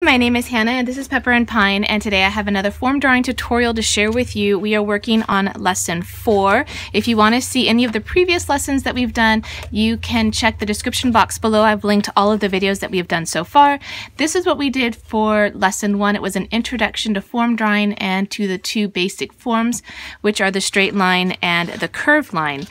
My name is Hannah and this is Pepper and Pine, and today I have another form drawing tutorial to share with you. We are working on lesson 4. If you want to see any of the previous lessons that we've done, you can check the description box below. I've linked all of the videos that we have done so far. This is what we did for lesson 1. It was an introduction to form drawing and to the two basic forms, which are the straight line and the curved line.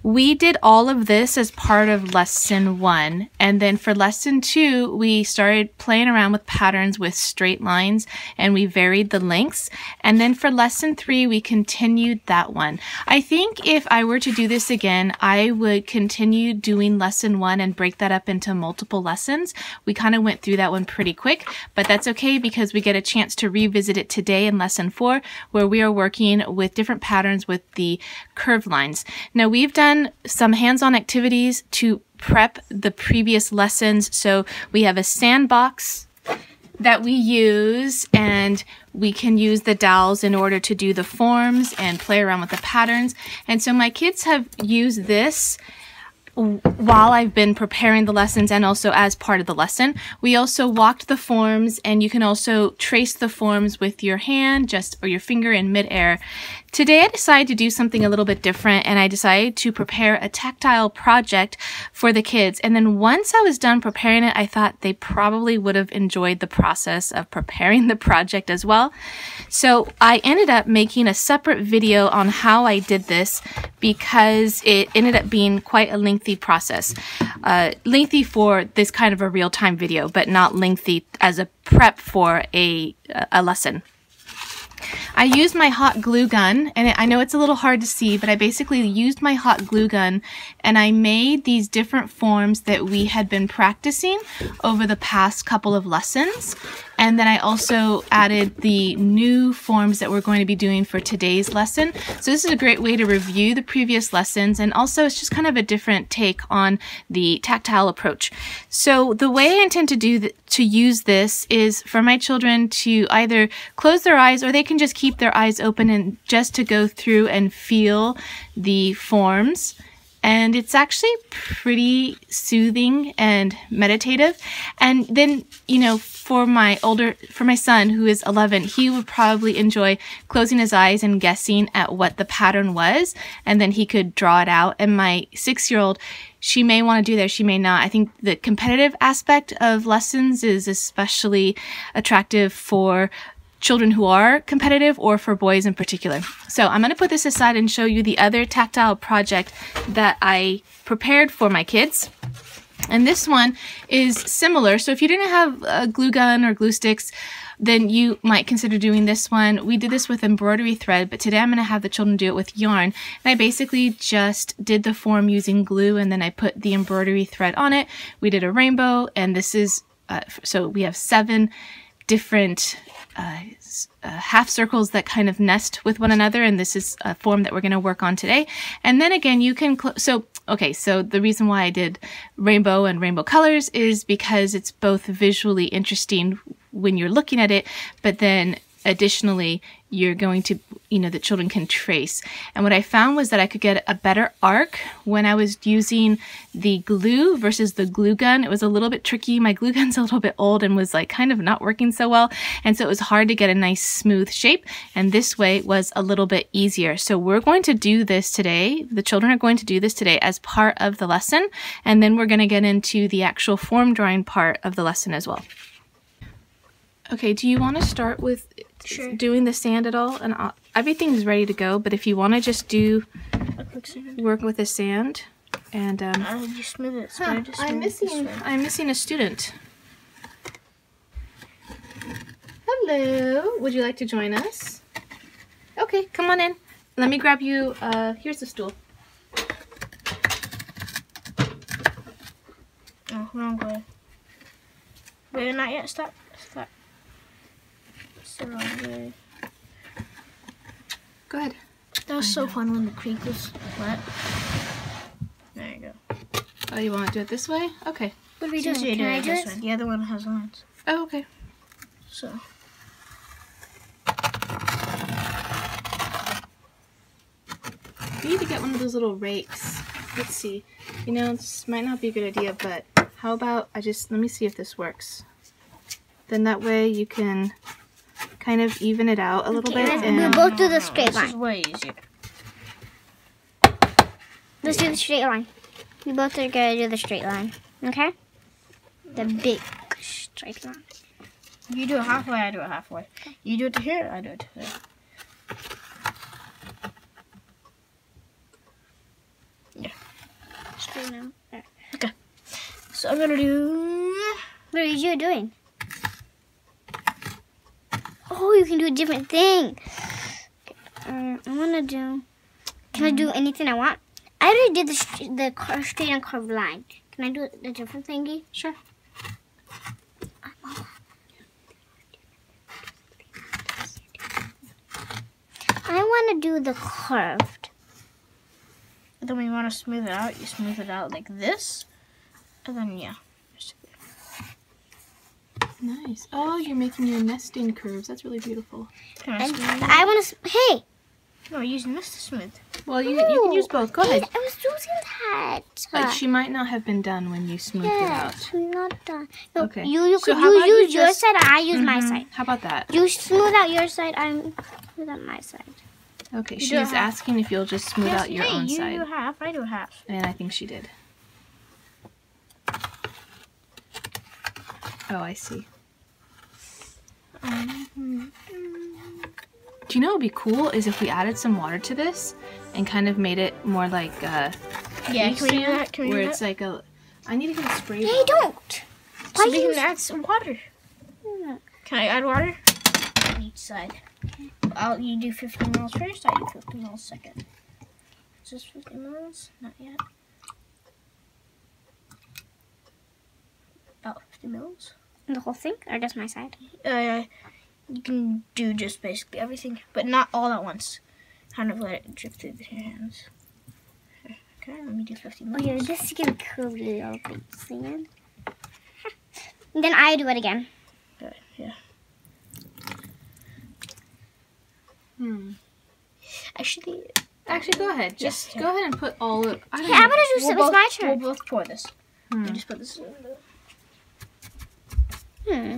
We did all of this as part of lesson 1, and then for lesson 2 we started playing around with patterns with straight lines and we varied the lengths, and then for lesson 3 we continued that one. I think if I were to do this again, I would continue doing lesson 1 and break that up into multiple lessons. We kind of went through that one pretty quick, but that's okay because we get a chance to revisit it today in lesson 4, where we are working with different patterns with the curved lines. Now we've done some hands-on activities to prep the previous lessons. So we have a sandbox that we use, and we can use the dowels in order to do the forms and play around with the patterns. And so my kids have used this while I've been preparing the lessons and also as part of the lesson. We also walked the forms, and you can also trace the forms with your hand or your finger in midair. Today I decided to do something a little bit different, and I decided to prepare a tactile project for the kids. And then once I was done preparing it, I thought they probably would have enjoyed the process of preparing the project as well. So I ended up making a separate video on how I did this because it ended up being quite a lengthy process. Lengthy for this kind of a real-time video, but not lengthy as a prep for a lesson. I used my hot glue gun, and I know it's a little hard to see, but I basically used my hot glue gun and I made these different forms that we had been practicing over the past couple of lessons. And then I also added the new forms that we're going to be doing for today's lesson. So this is a great way to review the previous lessons, and also it's just kind of a different take on the tactile approach. So the way I intend to use this is for my children to either close their eyes, or they can just keep their eyes open and just to go through and feel the forms. And it's actually pretty soothing and meditative. And then, you know, for my son who is 11, he would probably enjoy closing his eyes and guessing at what the pattern was, and then he could draw it out. And my 6-year-old, she may want to do that, she may not. I think the competitive aspect of lessons is especially attractive for children who are competitive, or for boys in particular. So I'm going to put this aside and show you the other tactile project that I prepared for my kids. And this one is similar. So if you didn't have a glue gun or glue sticks, then you might consider doing this one. We did this with embroidery thread, but today I'm going to have the children do it with yarn. And I basically just did the form using glue, and then I put the embroidery thread on it. We did a rainbow, and this is, so we have 7 different half circles that kind of nest with one another, and this is a form that we're going to work on today. And then again, you can so the reason why I did rainbow and rainbow colors is because it's both visually interesting when you're looking at it, but then additionally you're going to, the children can trace. And what I found was that I could get a better arc when I was using the glue versus the glue gun. It was a little bit tricky. My glue gun's a little bit old and was like kind of not working so well, and so it was hard to get a nice smooth shape, and this way was a little bit easier. So we're going to do this today. The children are going to do this today as part of the lesson, and then we're going to get into the actual form drawing part of the lesson as well. Okay, do you want to start with doing the sand at all? And everything's ready to go, but if you want to just do work with the sand, and just move it. So I'm missing a student. Hello, would you like to join us? Okay, come on in. Let me grab you. Here's the stool. Oh, wrong way. Wait, not yet. Stop. Go ahead. That was so fun when the creek was wet. There you go. Oh, you want to do it this way? Okay. What do we do? Can I do it? The other one has lines. Oh, okay. So. You need to get one of those little rakes. Let's see. This might not be a good idea, but how about let me see if this works. Then that way you can kind of even it out a little bit. We'll both do the straight This is line. way easier. Let's do the straight line. We both are gonna do the straight line. Okay? The big straight line. You do it halfway, I do it halfway. You do it to here, I do it to there. Yeah. Straight now. There. Okay. So I'm gonna do. What are you doing? Oh, you can do a different thing. I wanna do. Can I do anything I want? I already did the straight and curved line. Can I do a different thingy? Sure. I want to do the curved. And then when you want to smooth it out, you smooth it out like this. And then, yeah. Nice. Oh, you're making your nesting curves. That's really beautiful. Can I And smooth it? I want to. Hey. No, I'm using this to smooth. Well, you can use both. Go ahead. I was using that. Like, she might not have been done when you smoothed it out. Yes, I'm not done. No, Okay. You So could how about you use your just- side and I use my side. How about that? You smooth out your side, I smooth out my side. Okay, You she's do half. asking if you'll just smooth out your own you side. do half, I do half. And I think she did. Oh, I see. Do you know what would be cool is if we added some water to this and kind of made it more like Yeah, can we do that? Can we where do it's that? like a. I need to get a spray. Hey, bottle. don't. So Why we use- can add some water. Can I add water? On each side. You do 50 mils first, I do 50 mils second. Is this 50 mils? Not yet. About 50 mils. The whole thing, or just my side? You can do just basically everything, but not all at once. Kind of let it drip through your hands. Okay, let me do 50 Oh mils. yeah, this is gonna curve a little bit. See it? Then I do it again. Okay, yeah. Actually, Go ahead. Just go ahead and put all of. I don't Hey, I'm know. gonna do some. It's my We'll turn. both pour this. You just put this in the...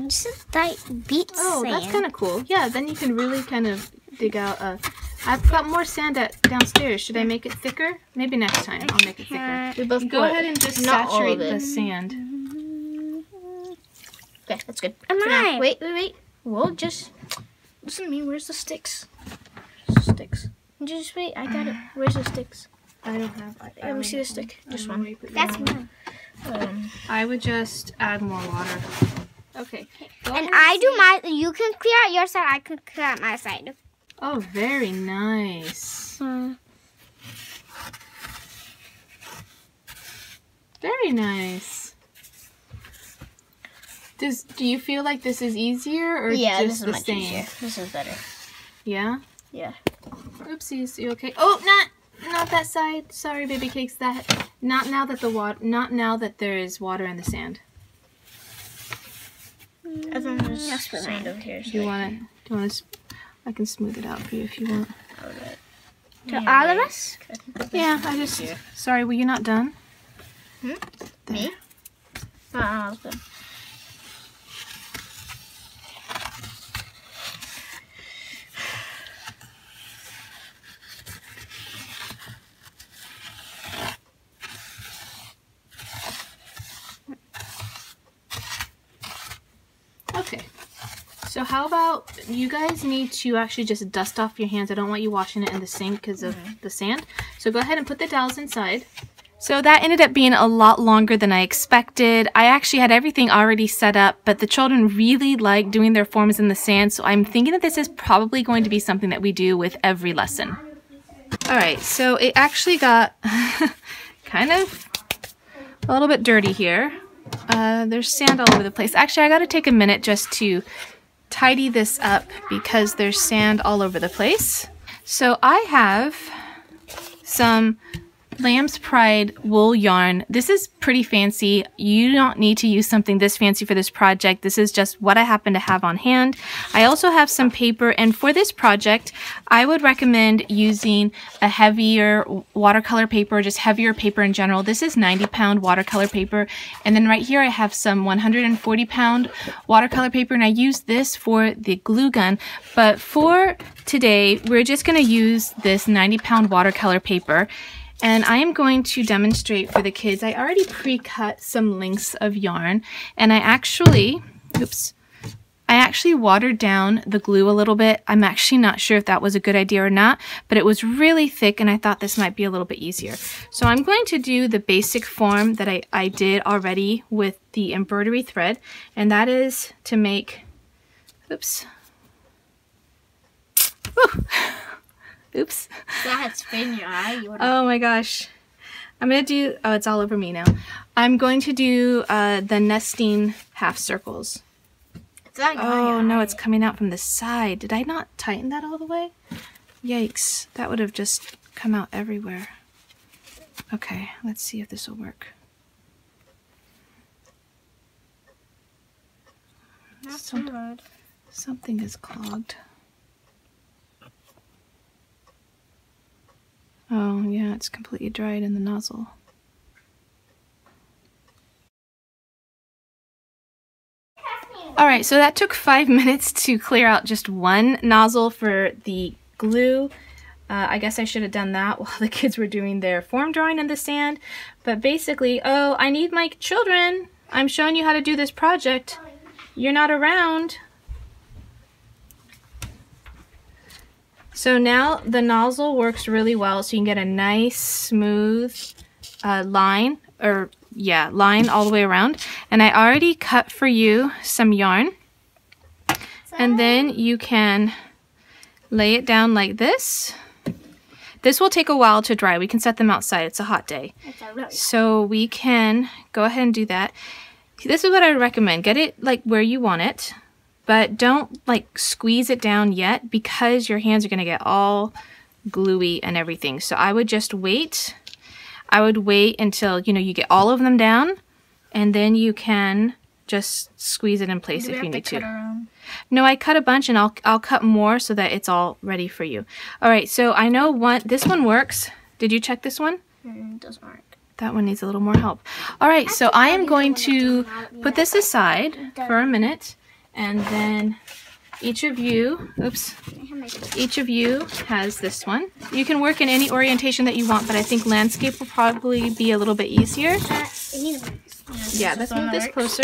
This is like beat Oh, sand. that's kind of cool. Yeah, then you can really kind of dig out a. I've got more sand downstairs. Should I make it thicker? Maybe next time I'll make it thicker. We both Go pour ahead it. and just Not all saturate of it. the sand. Okay, that's good. Am For now- I? Wait. We'll just... Listen to me, where's the sticks? Where's the sticks? Just wait, I got it. Where's the sticks? I don't have. Let me see the stick. Just one. That's mine. I would just add more water. Okay. Go And ahead. I do my. You can clear out your side. I can clear out my side. Oh, very nice. Very nice. Do you feel like this is easier or Yeah, just this is the much same? easier. This is better. Yeah. Yeah. Oopsies. You okay? Oh, not that side. Sorry, baby cakes. Not now that there is water in the sand. And then there's That's for sand mine. over here. Do you want to? I can smooth it out for you if you want. To all of us? Yeah, I just. Sorry, were you not done? Me? There. I was good. Okay. So how about you guys need to actually just dust off your hands. I don't want you washing it in the sink because of the sand. So go ahead and put the dowels inside. So that ended up being a lot longer than I expected. I actually had everything already set up, but the children really like doing their forms in the sand, so I'm thinking that this is probably going to be something that we do with every lesson. Alright, so it actually got kind of a little bit dirty here. There's sand all over the place. Actually, I gotta take a minute just to tidy this up because there's sand all over the place. So I have some Lamb's Pride wool yarn. This is pretty fancy. You don't need to use something this fancy for this project. This is just what I happen to have on hand. I also have some paper, and for this project, I would recommend using a heavier watercolor paper, just heavier paper in general. This is 90-pound watercolor paper, and then right here I have some 140-pound watercolor paper, and I use this for the glue gun. But for today, we're just going to use this 90-pound watercolor paper. And I am going to demonstrate for the kids. I already pre-cut some lengths of yarn, and I actually watered down the glue a little bit. I'm actually not sure if that was a good idea or not, but it was really thick, and I thought this might be a little bit easier. So I'm going to do the basic form that I did already with the embroidery thread, and that is to make, Oops. That had spin your eye. Oh my gosh. I'm going to do, oh, it's all over me now. I'm going to do the nesting half circles. Oh no, it's coming out from the side. Did I not tighten that all the way? Yikes. That would have just come out everywhere. Okay, let's see if this will work. Something is clogged. Oh, yeah, it's completely dried in the nozzle. Alright, so that took 5 minutes to clear out just one nozzle for the glue. I guess I should have done that while the kids were doing their form drawing in the sand. But basically, oh, I need my children. I'm showing you how to do this project. You're not around. So now the nozzle works really well, so you can get a nice smooth line all the way around. And I already cut for you some yarn, and then you can lay it down like this. This will take a while to dry. We can set them outside. It's a hot day, so we can go ahead and do that. This is what I recommend. Get it like where you want it, but don't like squeeze it down yet, because your hands are going to get all gluey and everything. So I would just wait. I would wait until, you know, you get all of them down, and then you can just squeeze it in place if you need to. No, I cut a bunch, and I'll cut more so that it's all ready for you. All right, so I know this one works. Did you check this one? It doesn't work. That one needs a little more help. All right, so I am going to put this aside for a minute. And then each of you has this one. You can work in any orientation that you want, but I think landscape will probably be a little bit easier. Yeah, let's move this closer.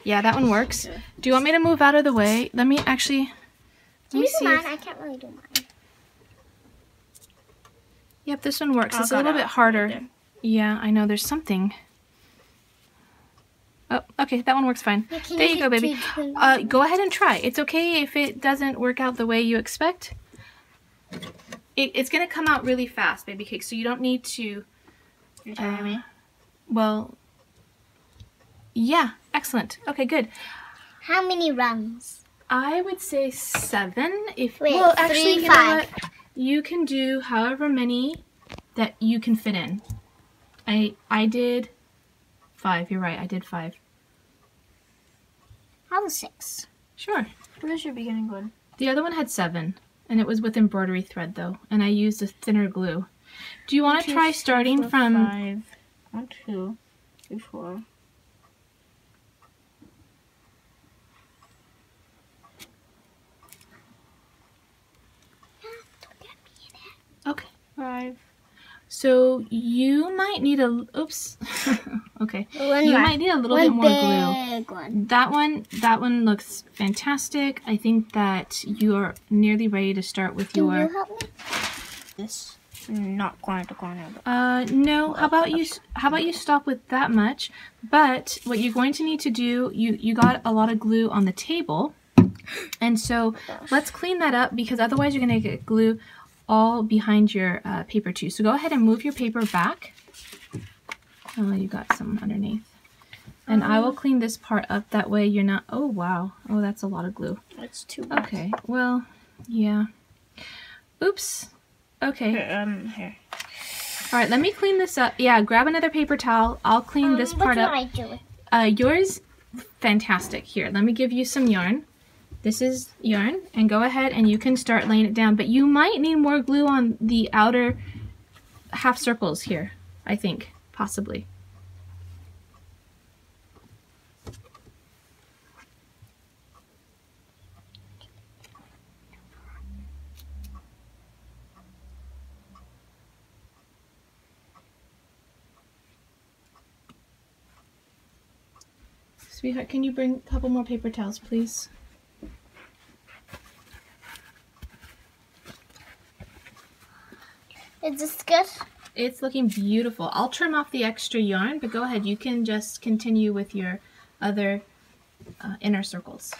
Yeah, that one works. Do you want me to move out of the way? Let me see. Mine. I can't really do mine. Yep, this one works. It's a little bit harder. Yeah, I know. There's something. Oh, okay, that one works fine. There you go, baby. Go ahead and try. It's okay if it doesn't work out the way you expect. It's going to come out really fast, baby cake, so you don't need to... You're telling me? Well, yeah, excellent. Okay, good. How many rungs? I would say 7. Well, actually, 3, you know 5. what? You can do however many that you can fit in. I did 5. You're right, I did 5. How was 6? Sure. Where's your beginning one? The other one had 7, and it was with embroidery thread though, and I used a thinner glue. Do you want to try starting from 5? 1, 2, 3, 4. Okay. 5. So you might need a okay. You might need a little bit more glue. That one looks fantastic. I think that you are nearly ready to start with your. Can you help me? This not corner to corner. No. How about you stop with that much? But what you're going to need to do, you got a lot of glue on the table, and so let's clean that up, because otherwise you're going to get glue all behind your paper too. So go ahead and move your paper back. Oh, you got some underneath. And I will clean this part up, that way you're not, oh wow. Oh, that's a lot of glue. That's too much. Okay, well, yeah. Oops. Okay. Here. All right, let me clean this up. Yeah, grab another paper towel. I'll clean this part up. What do I do? Yours, fantastic. Here, let me give you some yarn. This is yarn, and go ahead and you can start laying it down, but you might need more glue on the outer half circles here, I think, possibly. Sweetheart, can you bring a couple more paper towels, please? Is this good? It's looking beautiful. I'll trim off the extra yarn, but go ahead. You can just continue with your other inner circles,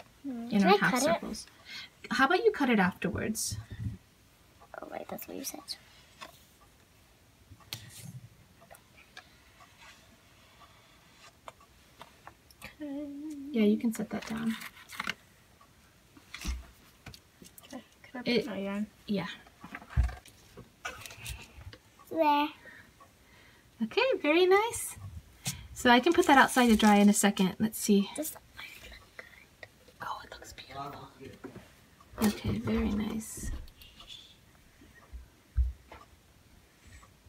inner half circles. How about you cut it afterwards? Oh, right, that's what you said. Yeah, you can set that down. Okay, can I put my yarn? Yeah. There. Okay, very nice. So I can put that outside to dry in a second. Let's see. This Oh, it looks beautiful. Okay, very nice.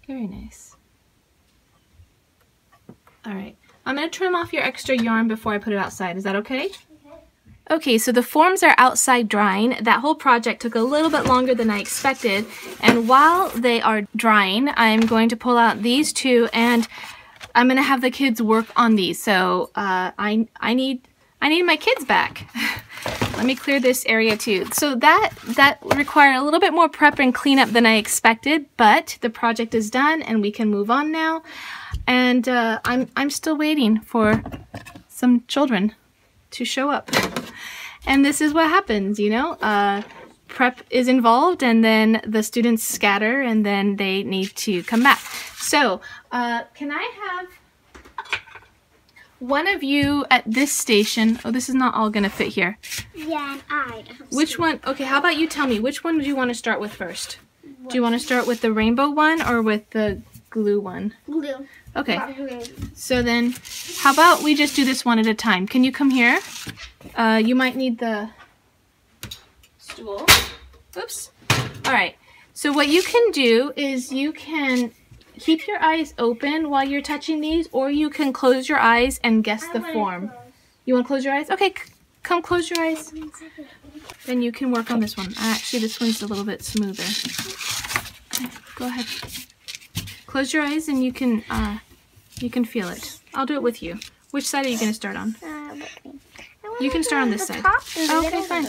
Very nice. All right. I'm going to trim off your extra yarn before I put it outside. Is that okay? Okay, so the forms are outside drying. That whole project took a little bit longer than I expected. And while they are drying, I'm going to pull out these two and I'm going to have the kids work on these. So I need my kids back. Let me clear this area too. So that required a little bit more prep and cleanup than I expected, but the project is done and we can move on now. And I'm still waiting for some children to show up. And this is what happens, you know, prep is involved and then the students scatter and then they need to come back. So can I have one of you at this station? Oh, this is not all gonna fit here. Yeah, and Which one? Okay, how about you tell me, which one do you want to start with first? Do you want to start with the rainbow one or with the glue one? Glue. Okay, so then how about we just do this one at a time? Can you come here? You might need the stool. Oops. All right, so what you can do is you can keep your eyes open while you're touching these, or you can close your eyes and guess the form. You want to close your eyes? Okay, come close your eyes. Then you can work on this one. Actually, this one's a little bit smoother. Okay, go ahead. Close your eyes and you can feel it. I'll do it with you. Which side are you going to start on? You can start on this side. Okay, fine.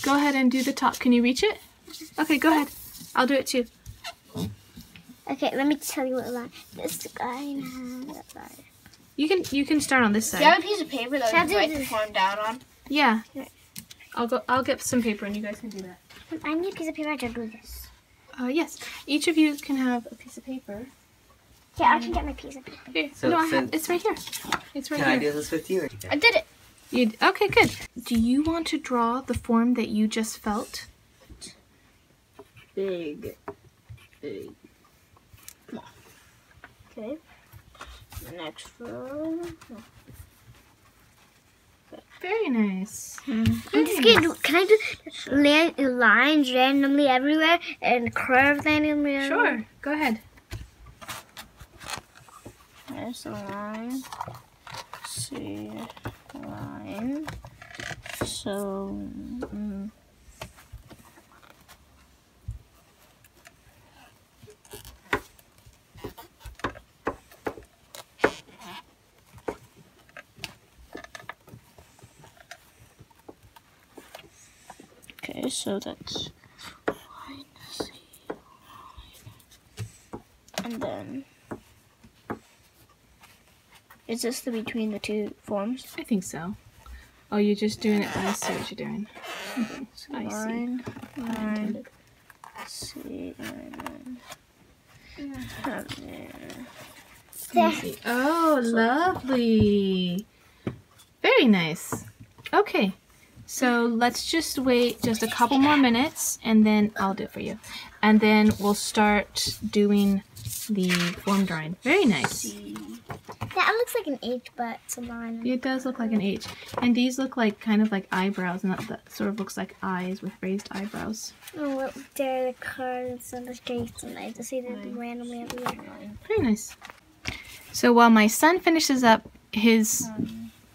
Go ahead and do the top. Can you reach it? Okay, go ahead. I'll do it too. Okay, let me tell you what line. This guy and that line. You can start on this side. Do you have a piece of paper that we can write the form down on? Yeah. I'll get some paper and you guys can do that. I need a piece of paper to do this. Yes. Each of you can have a piece of paper. Yeah, I can get my piece of paper. Here. So No, it's right here. It's right Can here. I do this with you? I did it. Okay, good. Do you want to draw the form that you just felt? Big. Come on. Okay. The next row. Very nice. I'm just gonna do. Can I do lines randomly everywhere and curve randomly everywhere? Sure. Go ahead. There's a line. See, line. So. Okay, so that's line, C, line. And then, is this the between the two forms? I think so. Oh, you're just doing it. I see what you're doing. So I see. line, C, and then have there. Let me see. Oh, lovely. Very nice. Okay. So let's just wait just a couple more minutes and then I'll do it for you. And then we'll start doing the form drawing. Very nice. That looks like an H, but it's a line. It does look like an H. And these look like kind of like eyebrows, and that sort of looks like eyes with raised eyebrows. Oh, look, there are the cards and the shapes, and I just see them randomly everywhere. Very nice. So while my son finishes up his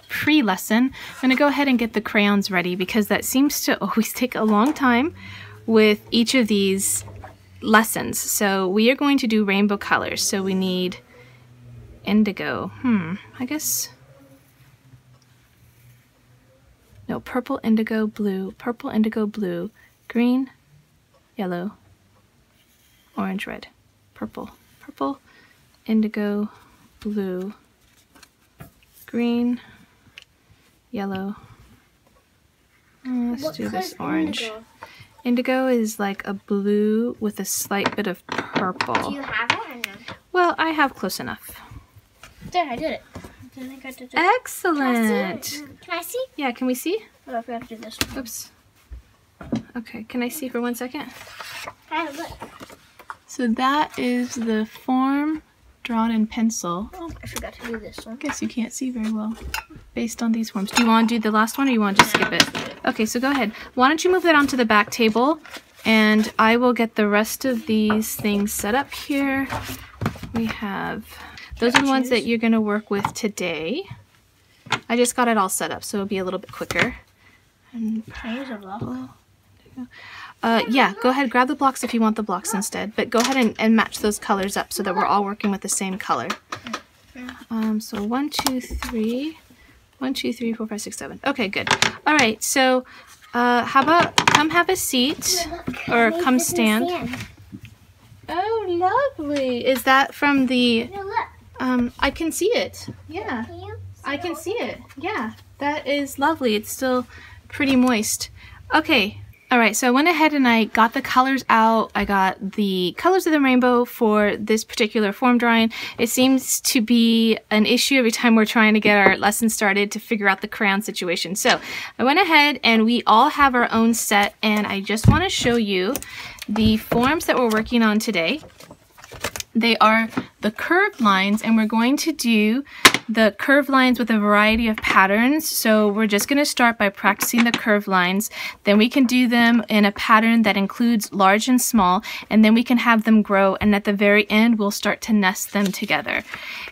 pre-lesson, I'm going to go ahead and get the crayons ready because that seems to always take a long time with each of these lessons. So we are going to do rainbow colors. So we need indigo. I guess. No, purple, indigo, blue, green, yellow, orange, red, purple, indigo, blue, green, yellow. Let's do this orange. Indigo is like a blue with a slight bit of purple. Do you have it or no? Well, I have close enough. There, I did it. I think I did it. Excellent. Can I see? Yeah, can we see? Oh, I forgot to do this one. Oops. Okay, can I see for 1 second? Look. So that is the form drawn in pencil. Oh, I forgot to do this one. I guess you can't see very well based on these forms. Do you want to do the last one or you want to just skip it? Okay, so go ahead. Why don't you move that onto the back table and I will get the rest of these things set up here. We have, those are the ones that you're going to work with today. I just got it all set up so it'll be a little bit quicker. And Can I use a block? yeah, go ahead, grab the blocks if you want the blocks instead, but go ahead and match those colors up so that we're all working with the same color. So 1, 2, 3, 1, 2, 3, 4, 5, 6, 7. Okay, good. All right, so how about come have a seat or come stand. Oh, lovely. Is that from the, I can see it. Yeah, I can see it. Yeah, that is lovely. It's still pretty moist. Okay. All right, so I went ahead and I got the colors out. I got the colors of the rainbow for this particular form drawing. It seems to be an issue every time we're trying to get our lesson started to figure out the crayon situation. So I went ahead and we all have our own set, and I just want to show you the forms that we're working on today. They are the curved lines, and we're going to do the curved lines with a variety of patterns. So we're just going to start by practicing the curved lines. Then we can do them in a pattern that includes large and small, and then we can have them grow, and at the very end we'll start to nest them together.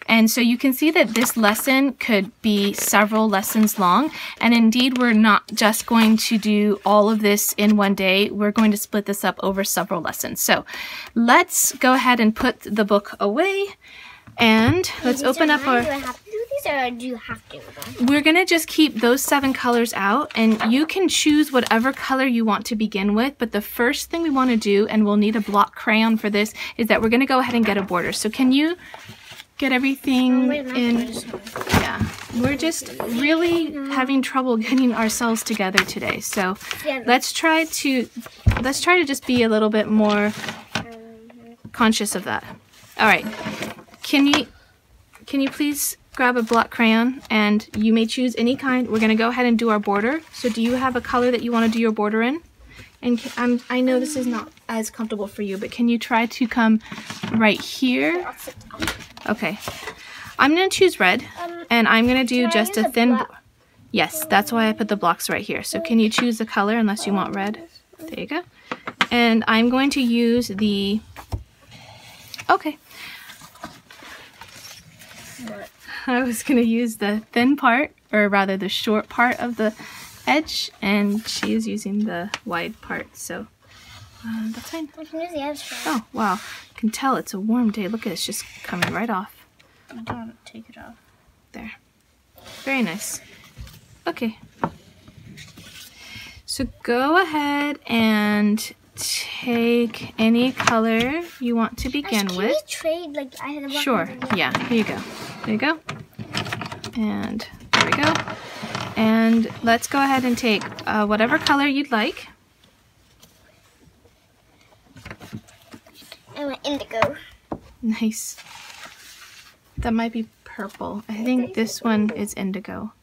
And so you can see that this lesson could be several lessons long, and indeed we're not just going to do all of this in one day. We're going to split this up over several lessons. So let's go ahead and put the book away, and let's open up our... Do I have to do these or do you have to? We're going to just keep those 7 colors out, and you can choose whatever color you want to begin with, but the first thing we want to do, and we'll need a block crayon for this, is that we're going to go ahead and get a border. So can you get everything in? Yeah, we're just really having trouble getting ourselves together today. So let's try to just be a little bit more conscious of that. All right, can you please grab a block crayon, and you may choose any kind. We're going to go ahead and do our border. So do you have a color that you want to do your border in? And I know this is not as comfortable for you, but can you try to come right here? Okay. I'm going to choose red, and I'm going to do just a thin... Yes, that's why I put the blocks right here. So can you choose the color unless you want red? There you go. And I'm going to use the... Okay. I was going to use the thin part, or rather the short part of the edge, and she is using the wide part, so that's fine. I can use the edge. Oh, wow. You can tell it's a warm day. Look at it, it's just coming right off. Don't take it off. There. Very nice. Okay. So go ahead and take any color you want to begin with. Can we trade, like, I had a block? Sure. Yeah, here you go. There you go. And there we go. And let's go ahead and take whatever color you'd like. I want indigo. Nice. That might be purple. I think this one is indigo.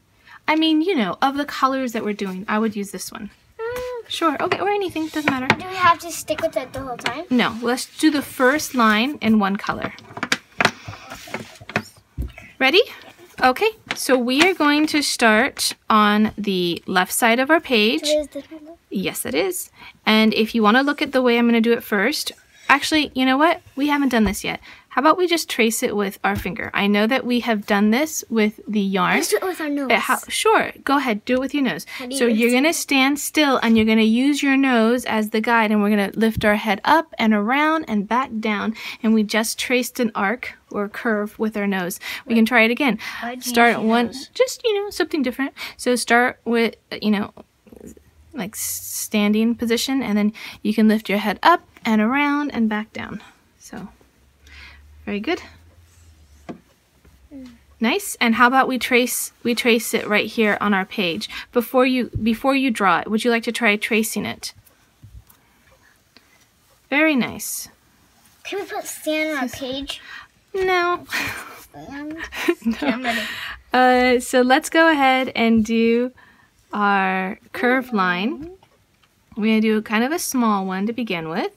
I mean, you know, of the colors that we're doing, I would use this one. Sure, okay, or anything, doesn't matter. Do we have to stick with it the whole time? No, let's do the first line in one color. Ready? Okay, so we are going to start on the left side of our page. So is this one? Yes, it is. And if you want to look at the way I'm going to do it first, actually, you know what? We haven't done this yet. How about we just trace it with our finger? I know that we have done this with the yarn. Let's do it with our nose. Sure, go ahead, do it with your nose. So you you're going to stand still and you're going to use your nose as the guide, and we're going to lift our head up and around and back down, and we just traced an arc or curve with our nose. We can try it again. Start one, just, you know, something different. So start with, you know, like standing position, and then you can lift your head up and around and back down. So very good. Nice. And how about we trace it right here on our page before you draw it? Would you like to try tracing it? Very nice. Can we put sand on our page? No. No. Okay, I'm ready. So let's go ahead and do our curved line. We're going to do kind of a small one to begin with.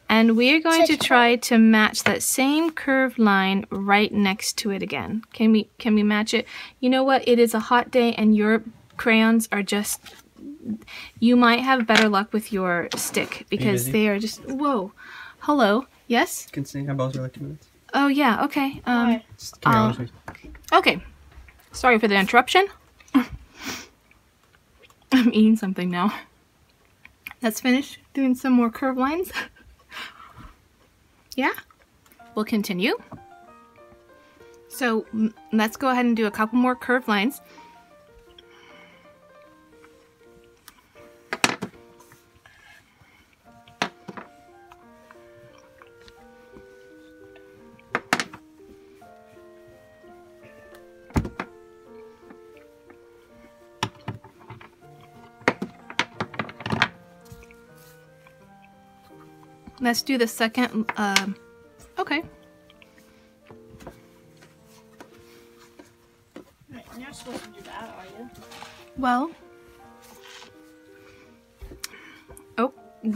And we are going to try to match that same curved line right next to it again. Can we match it? You know what? It is a hot day and your crayons are just, you might have better luck with your stick because they are just, whoa. Hello. Yes? Can sing how about like 2 minutes? Oh yeah, okay. Okay. Sorry for the interruption. I'm eating something now. Let's finish doing some more curved lines. Yeah, we'll continue. So let's go ahead and do a couple more curved lines. Let's do the second, okay. You're not supposed to do that, are you? Well,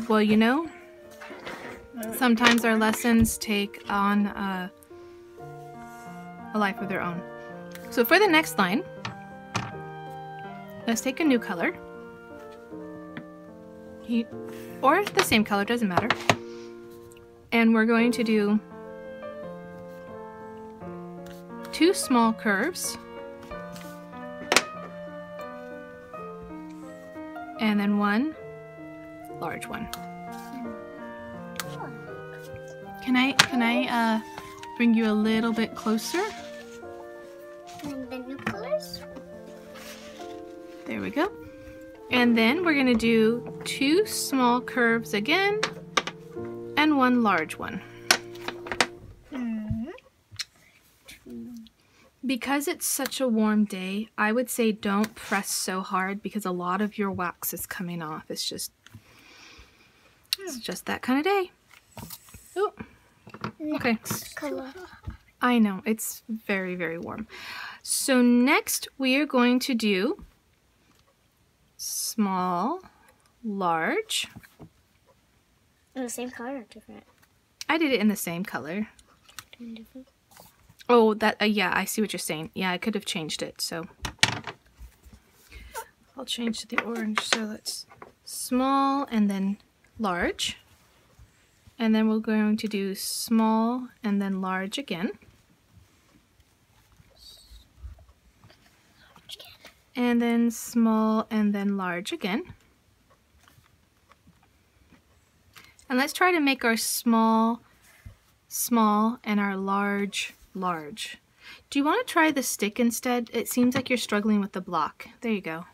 well, you know, sometimes our lessons take on a life of their own. So for the next line, let's take a new color. Or the same color, doesn't matter. And we're going to do 2 small curves and then 1 large one. Can I bring you a little bit closer? And the new colors? There we go. And then we're going to do 2 small curves again and 1 large one. Because it's such a warm day, I would say don't press so hard because a lot of your wax is coming off. It's just that kind of day. Oh, okay. Color. I know, it's very, very warm. So next we are going to do small, large. In the same color or different? I did it in the same color. Different? Oh, that, yeah, I see what you're saying. Yeah, I could have changed it, so. I'll change to the orange, so that's small and then large. And then we're going to do small and then large again. And then small and then large again. And let's try to make our small, small and our large, large. Do you want to try the stick instead? It seems like you're struggling with the block. There you go.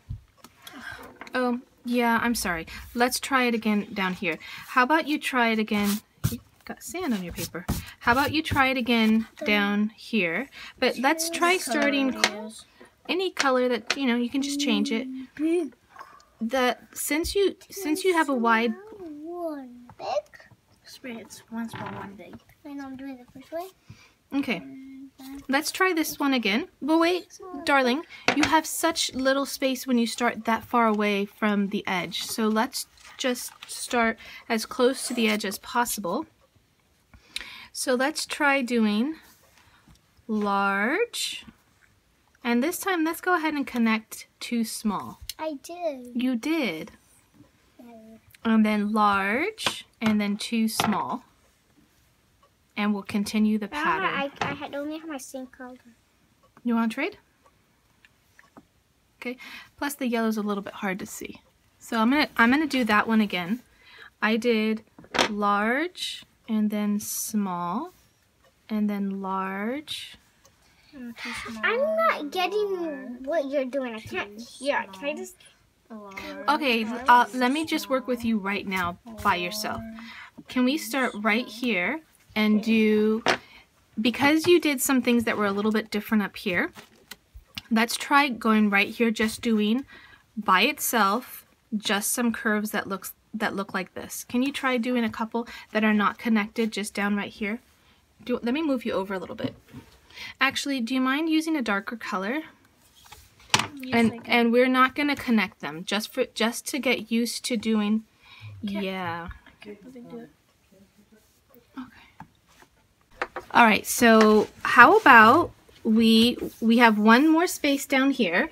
Oh, yeah, I'm sorry. Let's try it again down here. How about you try it again? You got sand on your paper. How about you try it again down here? But let's try starting any color that, you know, you can just change it. Since you have a wide One big. It's one small, one big. I know I'm doing it the first way. Okay. Let's try this one again. But wait, darling, you have such little space when you start that far away from the edge. So let's just start as close to the edge as possible. So let's try doing large. And this time, let's go ahead and connect to small. I did. You did. And then large, and then to small. And we'll continue the pattern. I had only have my same color. You want to trade? Okay. Plus the yellow's a little bit hard to see. So I'm gonna do that one again. I did large, and then small, and then large. I'm not getting what you're doing. I can't hear. Can I just? Okay, let me just work with you right now by yourself. Can we start right here and do, because you did some things that were a little bit different up here, let's try going right here, just doing by itself, just some curves that look like this. Can you try doing a couple that are not connected, just down right here? Let me move you over a little bit. Actually, do you mind using a darker color? Yes, and we're not going to connect them, just to get used to doing. Okay. Yeah. Okay. All right. So how about we have one more space down here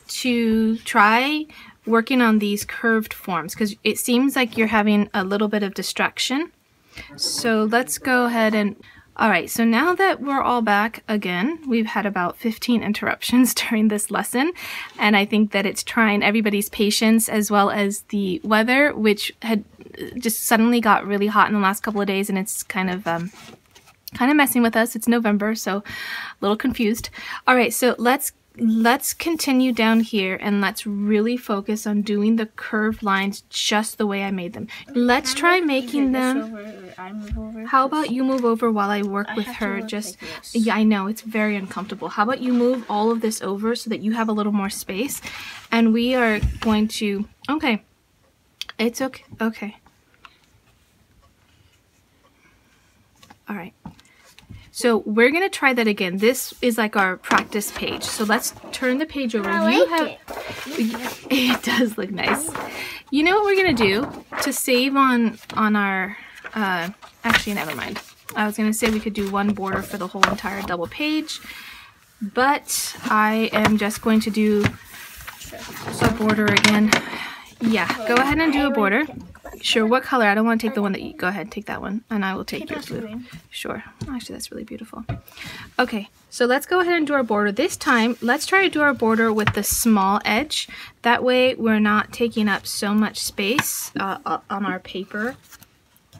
to try working on these curved forms, because it seems like you're having a little bit of distraction. So let's go ahead and. All right, so now that we're all back again, we've had about 15 interruptions during this lesson, and I think that it's trying everybody's patience as well as the weather, which had just suddenly got really hot in the last couple of days, and it's kind of messing with us. It's November, so a little confused. All right, so let's continue down here, and let's really focus on doing the curved lines just the way I made them. Let's try making them. How about you move over while I work with her? Yeah, I know, it's very uncomfortable. How about you move all of this over so that you have a little more space, and we are going to, okay, it's okay, okay. All right. So we're going to try that again. This is like our practice page. So let's turn the page over. It does look nice. You know what we're going to do to save on our, actually, never mind. I was going to say we could do one border for the whole entire double page, but I am just going to do a border again. Yeah, go ahead and do a border. Sure, what color? I don't want to take the one that you... Go ahead, take that one, and I will take your blue. Sure. Actually, that's really beautiful. Okay, so let's go ahead and do our border. This time, let's try to do our border with the small edge. That way, we're not taking up so much space on our paper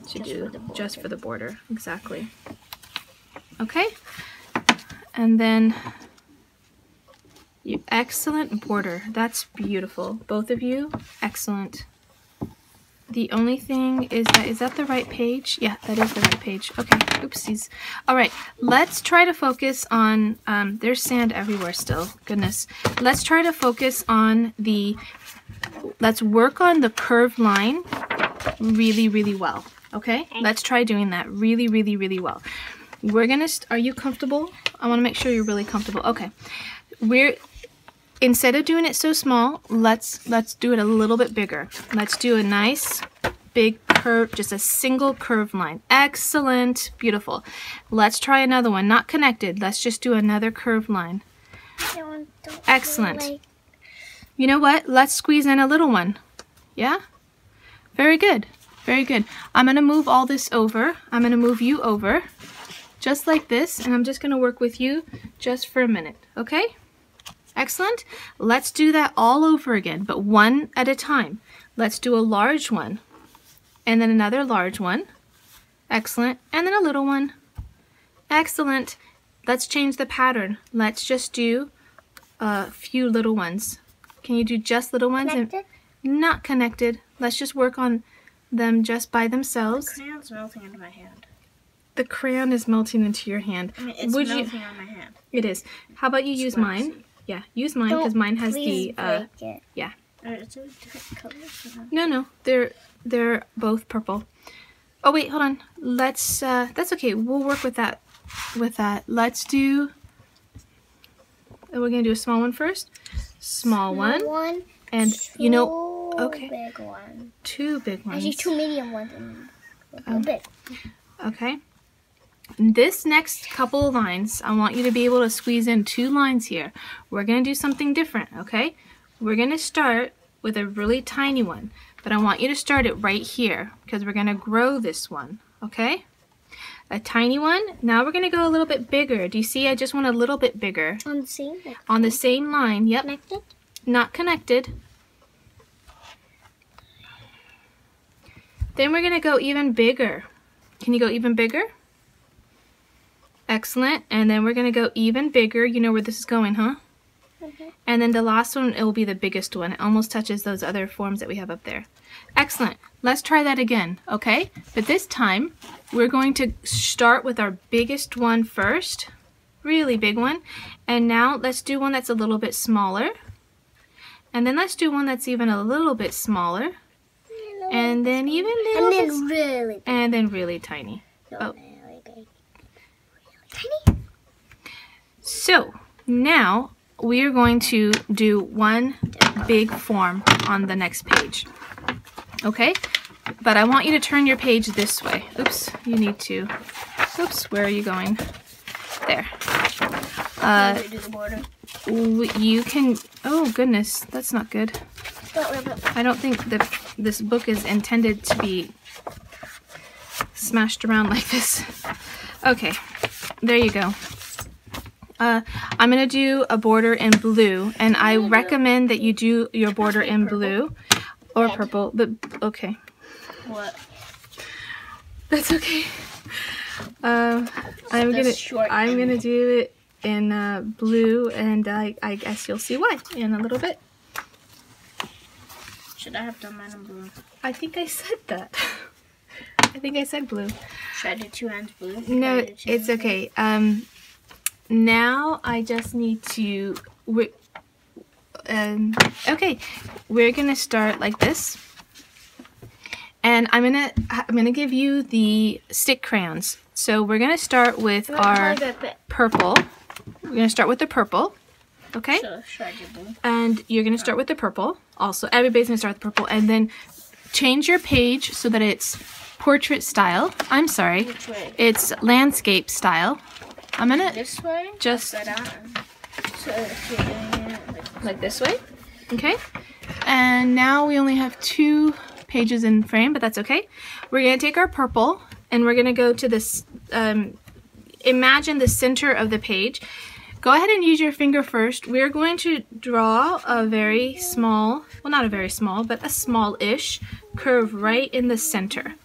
to do just for the border. Exactly. Okay, and then... excellent border. That's beautiful. Both of you, excellent. The only thing is that the right page? Yeah, that is the right page. Okay, oopsies. All right, let's try to focus on, there's sand everywhere still, goodness. Let's try to focus on let's work on the curved line really, really well, okay? Let's try doing that really, really, really well. We're gonna, are you comfortable? I wanna make sure you're really comfortable. Okay, instead of doing it so small, let's do it a little bit bigger. Let's do a nice big curve, just a single curved line. Excellent, beautiful. Let's try another one, not connected. Let's just do another curved line. Excellent. You know what? Let's squeeze in a little one. Yeah? Very good. Very good. I'm going to move all this over. I'm going to move you over just like this, and I'm just going to work with you just for a minute, okay? Excellent. Let's do that all over again, but one at a time. Let's do a large one, and then another large one. Excellent. And then a little one. Excellent. Let's change the pattern. Let's just do a few little ones. Can you do just little ones? Connected? And not connected. Let's just work on them just by themselves. The crayon's melting into my hand. The crayon is melting into your hand. I mean, it's melting on my hand. It is. How about you use mine? Yeah, use mine because mine has the yeah. Is it different colors? No, they're both purple. Oh wait, hold on. Let's that's okay. We'll work with that with that. Let's do, we're going to do a small one first. Small one. And you know, okay. Big one. 2 big ones. Actually, 2 medium ones and a big. Okay. This next couple of lines, I want you to be able to squeeze in 2 lines here. We're going to do something different, okay? We're going to start with a really tiny one, but I want you to start it right here because we're going to grow this one, okay? A tiny one. Now we're going to go a little bit bigger. Do you see? I just want a little bit bigger. On the same? On the same line, yep. Connected? Not connected. Then we're going to go even bigger. Can you go even bigger? Excellent. And then we're going to go even bigger. You know where this is going, huh? Okay. And then the last one, it will be the biggest one. It almost touches those other forms that we have up there. Excellent. Let's try that again, okay? But this time, we're going to start with our biggest one first. Really big one. And now let's do one that's a little bit smaller. And then let's do one that's even a little bit smaller. And then even little bit. Really big. And then really tiny. Oh. Really big. Tiny? So, now we are going to do one big form on the next page. Okay? But I want you to turn your page this way. Oops, you need to. Oops, where are you going? There. Do the border. You can. Oh, goodness, that's not good. Don't rip it. I don't think that this book is intended to be smashed around like this. Okay, there you go. I'm going to do a border in blue, and I recommend that you do your border in blue or purple, but okay. What? That's okay. I'm gonna do it in blue, and I guess you'll see why in a little bit. Should I have done mine in blue? I think I said that. I think I said blue. Should I do 2 ends blue? No, it's okay. Now I just need to. Okay, we're gonna start like this, and I'm gonna give you the stick crayons. So we're gonna start with our purple. We're gonna start with the purple. Okay. So should I do blue? And you're gonna start with the purple. Also, everybody's gonna start with purple, and then change your page so that it's portrait style. I'm sorry. Which way? It's landscape style. I'm gonna This way? just So if you're doing it like this way. Okay. And now we only have 2 pages in frame, but that's okay. We're gonna take our purple and we're gonna go to this. Imagine the center of the page. Go ahead and use your finger first. We're going to draw a very small, well, not a very small, but a small-ish curve right in the center.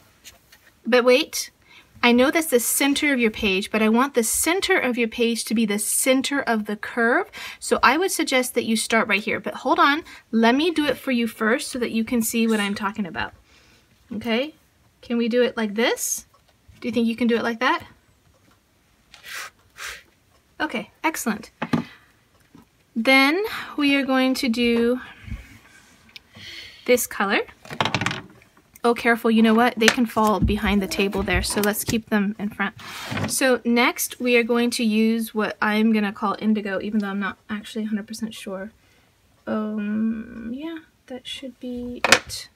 But wait, I know that's the center of your page, but I want the center of your page to be the center of the curve. So I would suggest that you start right here. But hold on, let me do it for you first so that you can see what I'm talking about. Okay, can we do it like this? Do you think you can do it like that? Okay, excellent. Then we are going to do this color. Oh, careful, you know what? They can fall behind the table there, so let's keep them in front. So next we are going to use what I'm gonna call indigo, even though I'm not actually 100% sure. Yeah, that should be it,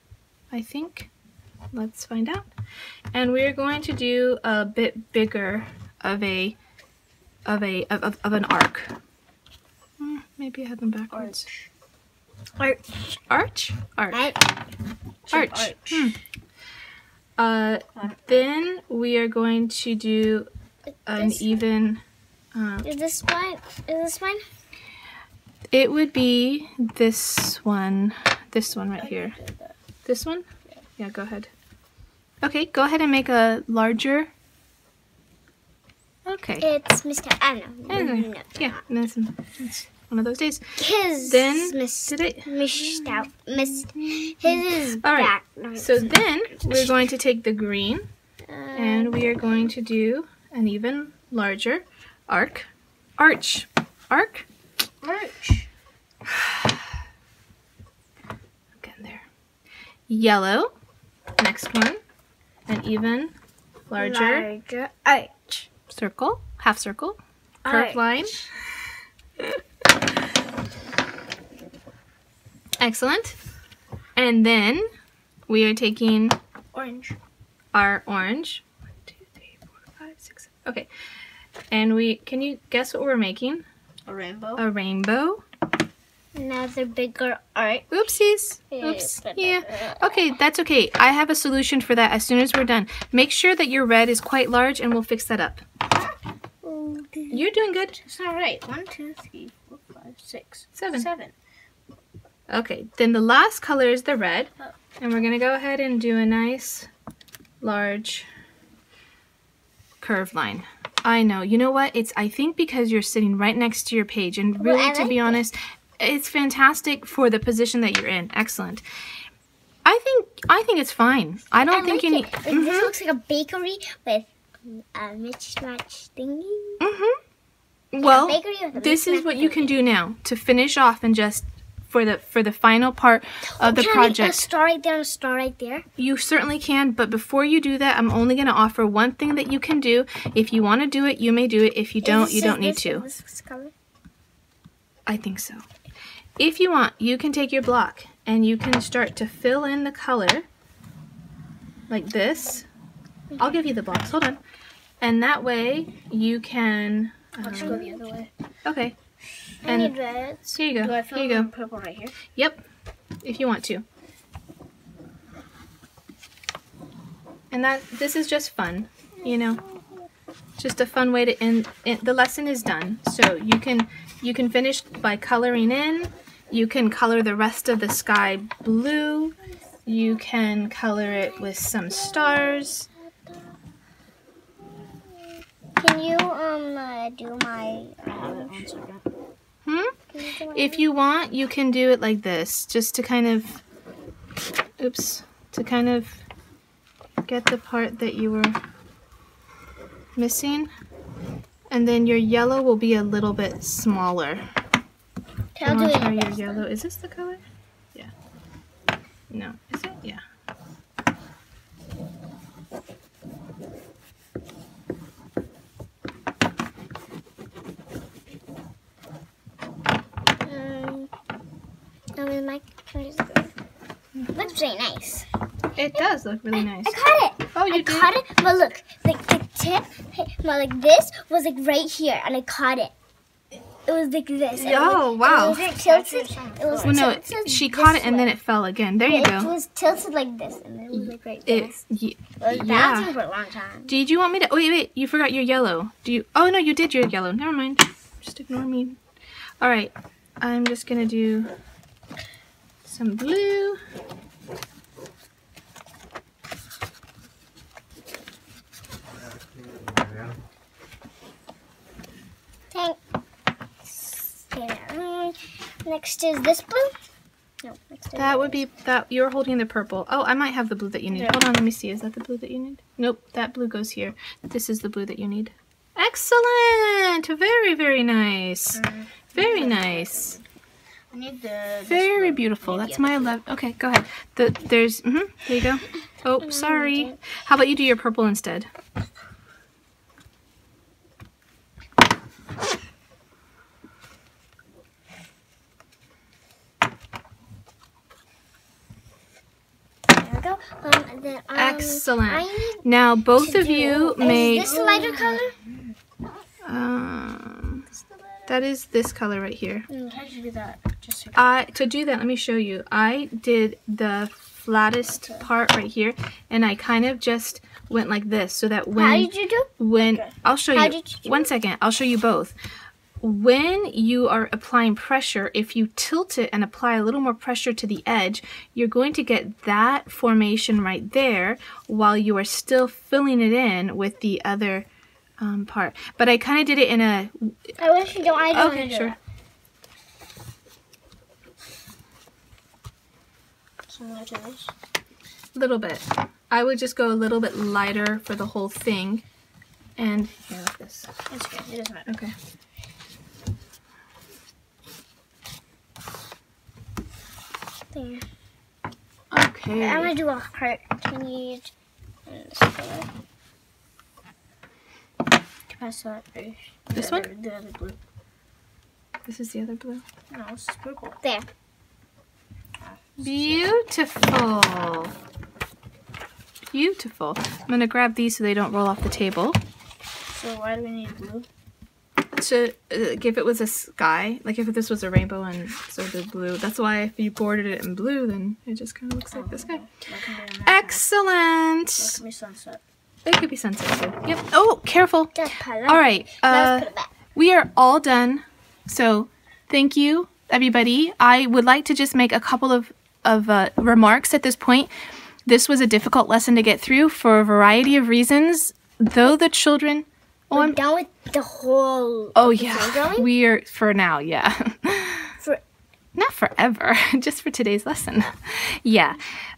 I think. Let's find out. And we're going to do a bit bigger of an arc. Maybe I have them backwards. Arch. Arch? Arch. Arch. Then we are going to do an even. Is this mine? Is this mine? It would be this one. This one right here. This one? Yeah, go ahead. Okay, go ahead and make a larger. Okay. It's Mr. I don't know. No. Yeah, it's one of those days. His Then missed out. His is all right. back. So then we're going to take the green and we are going to do an even larger arc. Arch. Arc. Arch. Again there. Yellow. Next one. An even larger arch. circle, half circle, curved line. Excellent. And then we are taking our orange. 1, 2, 3, 4, 5, 6. Okay. And can you guess what we're making? A rainbow. A rainbow. Another bigger art. Oopsies. Oops. Yeah. Okay, that's okay. I have a solution for that as soon as we're done. Make sure that your red is quite large and we'll fix that up. You're doing good. It's not right. 1, 2, 3, 4, 5, 6, 7. Okay, then the last color is the red. And we're going to go ahead and do a nice, large curved line. I know. You know what? I think because you're sitting right next to your page. And really, to be honest, it's fantastic for the position that you're in. Excellent. I think it's fine. I don't think you need... This looks like a bakery with a mismatch thingy. Well, this is what you can do now to finish off and just for the final part of the project. A star right there and a star right there. You certainly can, but before you do that, I'm only going to offer one thing that you can do. If you want to do it, you may do it. If you don't, you don't need to. Is this color? I think so. If you want, you can take your block and you can start to fill in the color like this. I'll give you the blocks. Hold on. And that way you can... I'll just go the other way. Okay. I need reds. Here you go. Do I fill here you go. Purple right here? Yep. If you want to. And this is just fun, you know. Just a fun way to end. The lesson is done. So you can finish by coloring in. You can color the rest of the sky blue. You can color it with some stars. Can you do my If you want, you can do it like this, just to kind of get the part that you were missing. And then your yellow will be a little bit smaller. I'll do it. Your yellow. Is this the color? Yeah. No. Is it? Yeah. Looks really nice. It does look really nice. I caught it. Oh, you did? I caught it, but look, like the tip, like this was like right here, and I caught it. It was like this. Oh, wow. It was tilted. It was Well, no, tilted she caught it this and then way. it fell again. There you It go. was tilted like this, and it was like right there. It was bouncing for a long time. Did you want me to? Oh, wait. You forgot your yellow. Oh, no, you did your yellow. Never mind. Just ignore me. All right. I'm just going to do some blue. Next is this blue. No, next is That would be that you're holding the purple. Oh, I might have the blue that you need. Yeah. Hold on, let me see. Is that the blue that you need? Nope, that blue goes here. This is the blue that you need. Excellent! Very, very nice. Very nice. I need the... Very beautiful. That's my 11. Okay, go ahead. There you go. Oh, sorry. How about you do your purple instead? Excellent. Now both of you may. Is this the lighter color? That is this color right here. How did you do that? To do that, let me show you. I did the flattest part right here, and I kind of just went like this, so that when How did you do? I'll show How you. did you do? 1 second. I'll show you both. When you are applying pressure, if you tilt it and apply a little more pressure to the edge, you're going to get that formation right there while you are still filling it in with the other part. But I kind of did it in a... I wish you don't. I don't Okay, want to sure. A little bit. I would just go a little bit lighter for the whole thing. And here, like this. It's okay. It doesn't matter. Okay. There. Okay. I'm gonna do a heart. Can you use this color? pass that. This one? The other blue. This is the other blue. No, this is purple. There. Beautiful. Beautiful. I'm going to grab these so they don't roll off the table. So why do we need blue? To if it was a sky, like if this was a rainbow and so the blue. That's why if you bordered it in blue, then it just kind of looks like the sky. Excellent. That can be sunset. It could be sunset too. Yep. Oh, careful. All right. Let's put it back. We are all done. So thank you, everybody. I would like to just make a couple of remarks at this point. This was a difficult lesson to get through for a variety of reasons. Though the children... Oh, We're done with the whole... Oh, yeah. drawing? We are, for now, yeah. For... Not forever, just for today's lesson. Yeah.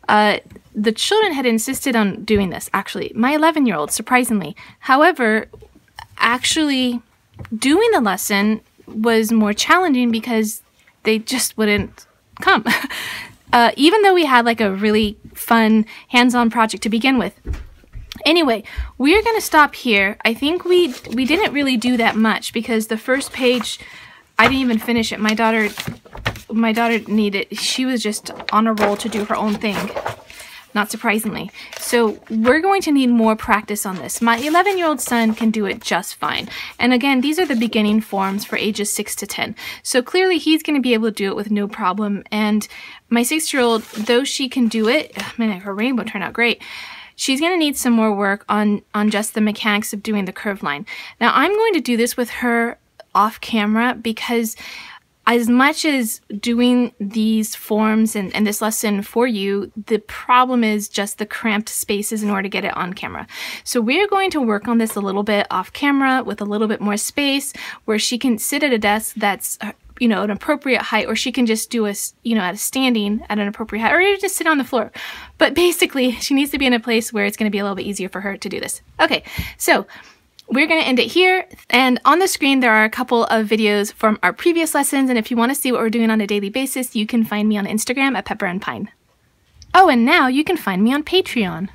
The children had insisted on doing this, actually. My 11-year-old, surprisingly. However, actually doing the lesson was more challenging because they just wouldn't come. Even though we had like a really fun hands-on project to begin with. Anyway, we're going to stop here. I think we didn't really do that much because the first page, I didn't even finish it. My daughter needed, she was just on a roll to do her own thing, not surprisingly. So we're going to need more practice on this. My 11-year-old son can do it just fine. And again, these are the beginning forms for ages 6 to 10. So clearly he's going to be able to do it with no problem. And my 6-year-old, though she can do it, man, her rainbow turned out great. She's going to need some more work on just the mechanics of doing the curved line. Now, I'm going to do this with her off camera because as much as doing these forms and this lesson for you, the problem is just the cramped spaces in order to get it on camera. So we're going to work on this a little bit off camera with a little bit more space where she can sit at a desk that's an appropriate height, or she can just do a, at a standing at an appropriate height, or just sit on the floor. But basically, she needs to be in a place where it's going to be a little bit easier for her to do this. Okay, so we're going to end it here. And on the screen, there are a couple of videos from our previous lessons. And if you want to see what we're doing on a daily basis, you can find me on Instagram at Pepper and Pine. Oh, and now you can find me on Patreon.